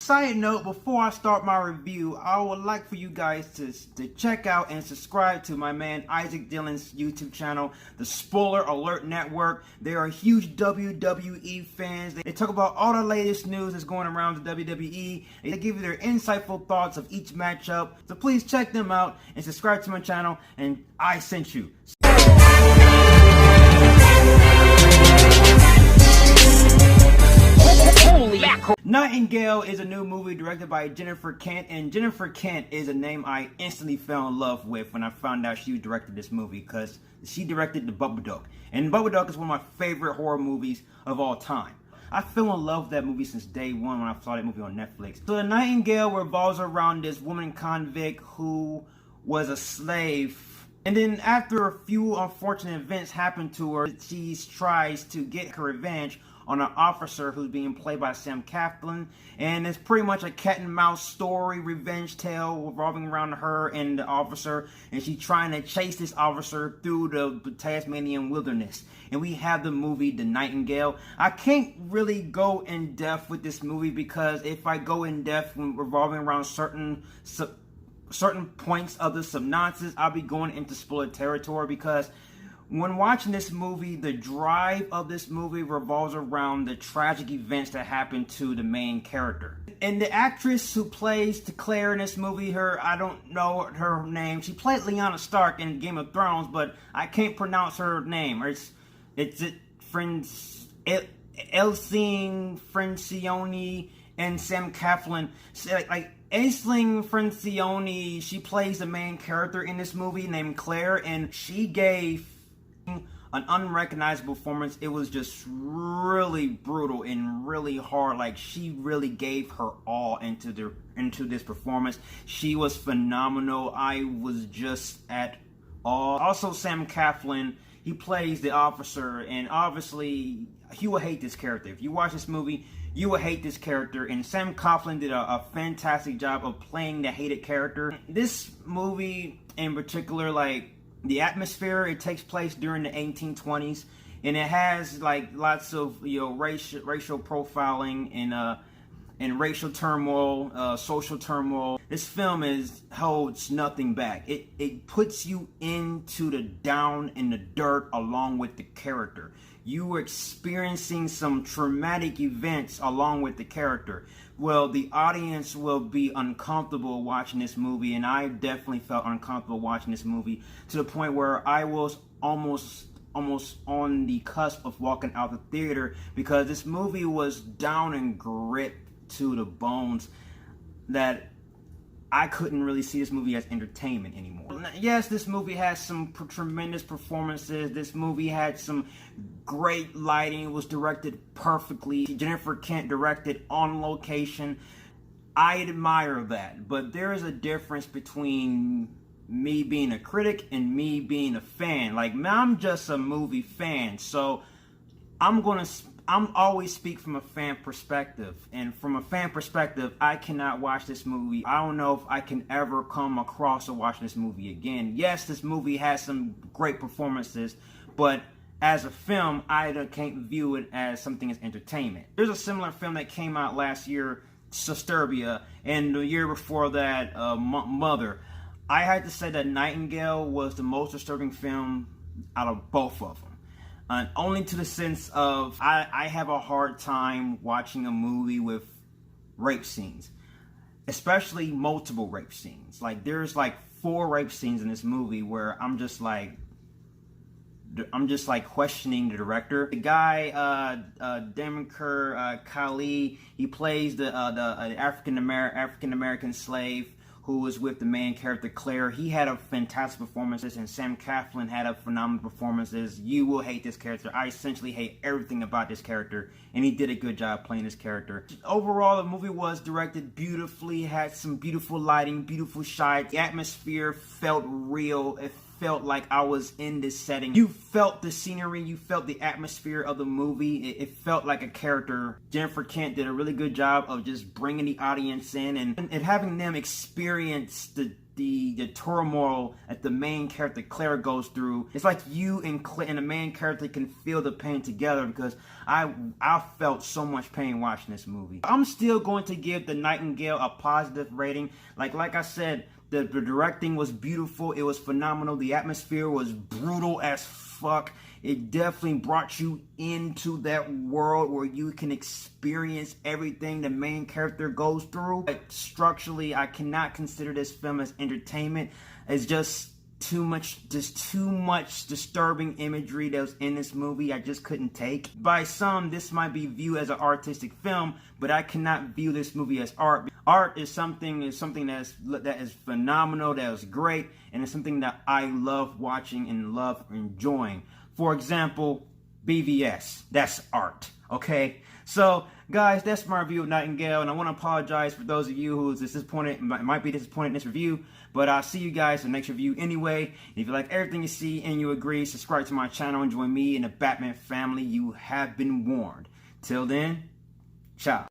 Side note, before I start my review, I would like for you guys to check out and subscribe to my man Isaac Dillon's YouTube channel, the Spoiler Alert Network. They are huge WWE fans. They talk about all the latest news that's going around the WWE. They give you their insightful thoughts of each matchup. So please check them out and subscribe to my channel, and I sent you. Nightingale is a new movie directed by Jennifer Kent, and Jennifer Kent is a name I instantly fell in love with when I found out she directed this movie, because she directed The Babadook, and Babadook is one of my favorite horror movies of all time. I fell in love with that movie since day one when I saw that movie on Netflix. So The Nightingale revolves around this woman convict who was a slave, and then after a few unfortunate events happen to her, she tries to get her revenge on an officer who's being played by Sam Claflin, and it's pretty much a cat and mouse story, revenge tale revolving around her and the officer, and she's trying to chase this officer through the Tasmanian wilderness. And we have the movie The Nightingale. I can't really go in depth with this movie, because if I go in depth revolving around certain points of the synopsis, I'll be going into spoiler territory, because when watching this movie, the drive of this movie revolves around the tragic events that happen to the main character. And the actress who plays Claire in this movie, I don't know her name. She played Lyanna Stark in Game of Thrones, but I can't pronounce her name. It's Aisling Francione and Sam Claflin. Like Aisling Francione, she plays the main character in this movie named Claire, and she gave an unrecognizable performance. It was just really brutal and really hard. Like, she really gave her all into this performance. She was phenomenal. I was just at awe. Also, Sam Claflin, he plays the officer, and obviously you will hate this character. If you watch this movie, you will hate this character, and Sam Claflin did a fantastic job of playing the hated character. This movie in particular, like, the atmosphere, it takes place during the 1820s, and it has like lots of racial profiling and racial turmoil, social turmoil. This film holds nothing back. It puts you into the down in the dirt along with the character. You are experiencing some traumatic events along with the character. Well, the audience will be uncomfortable watching this movie, and I definitely felt uncomfortable watching this movie, to the point where I was almost on the cusp of walking out the theater, because this movie was down and grit to the bones, that I couldn't really see this movie as entertainment anymore. Yes, this movie has some tremendous performances. This movie had some great lighting. It was directed perfectly. Jennifer Kent directed on location. I admire that. But there is a difference between me being a critic and me being a fan. Like, I'm just a movie fan, so I'm always speak from a fan perspective, and from a fan perspective, I cannot watch this movie. I don't know if I can ever come across or watch this movie again. Yes, this movie has some great performances, but as a film, I can't view it as something as entertainment. There's a similar film that came out last year, Suburbia, and the year before that, Mother. I had to say that Nightingale was the most disturbing film out of both of them. Only to the sense of, I have a hard time watching a movie with rape scenes, especially multiple rape scenes. Like, there's like 4 rape scenes in this movie where I'm just like questioning the director. The guy, Demiker Kali, he plays the African American slave who was with the main character Claire. He had a fantastic performances, and Sam Claflin had a phenomenal performances. You will hate this character. I essentially hate everything about this character, and he did a good job playing this character. Overall, the movie was directed beautifully, had some beautiful lighting, beautiful shots. The atmosphere felt real. It felt like I was in this setting. You felt the scenery, you felt the atmosphere of the movie. It felt like a character. Jennifer Kent did a really good job of just bringing the audience in and having them experience the the turmoil that the main character Claire goes through. It's like you and Claire and the main character can feel the pain together, because I felt so much pain watching this movie. I'm still going to give The Nightingale a positive rating. Like I said, the directing was beautiful. It was phenomenal. The atmosphere was brutal as fuck. It definitely brought you into that world where you can experience everything the main character goes through. But structurally, I cannot consider this film as entertainment. It's just too much disturbing imagery that was in this movie I just couldn't take. By some, this might be viewed as an artistic film, but I cannot view this movie as art. Art is something that is phenomenal, that is great, and it's something that I love watching and love enjoying. For example, BVS, that's art, okay? So, guys, that's my review of Nightingale, and I want to apologize for those of you who might be disappointed in this review, but I'll see you guys in the next review anyway. If you like everything you see and you agree, subscribe to my channel and join me in the Batman family. You have been warned. Till then, ciao.